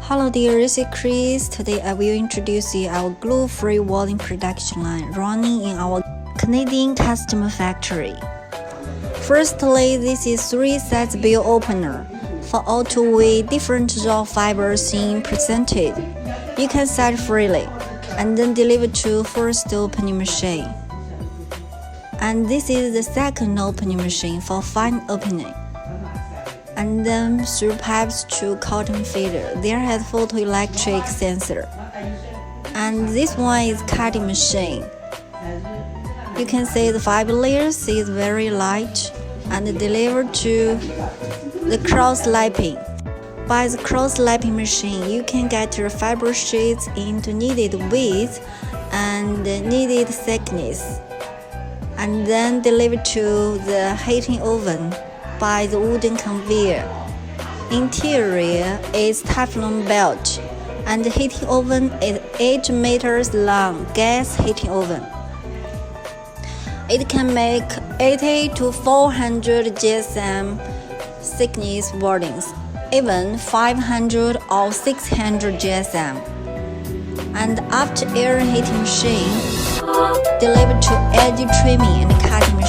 Hello dear, this is Chris. Today I will introduce you our glue-free wadding production line running in our Canadian customer factory. Firstly, this is 3-size bill opener for all two-way different raw fibers in presented. You can set freely and then deliver to first opening machine. And this is the second opening machine for fine opening. And then through pipes to cotton feeder. There has photoelectric sensor. And this one is cutting machine. You can see the fiber layers is very light and delivered to the cross-lapping. By the cross-lapping machine, you can get the fiber sheets into needed width and needed thickness, and then deliver to the heating oven by the wooden conveyor. Interior is Teflon belt, and the heating oven is 8 meters long gas heating oven. It can make 80 to 400 GSM thickness waddings, even 500 or 600 GSM. And after air heating machine, delivered to edge trimming and cutting machine.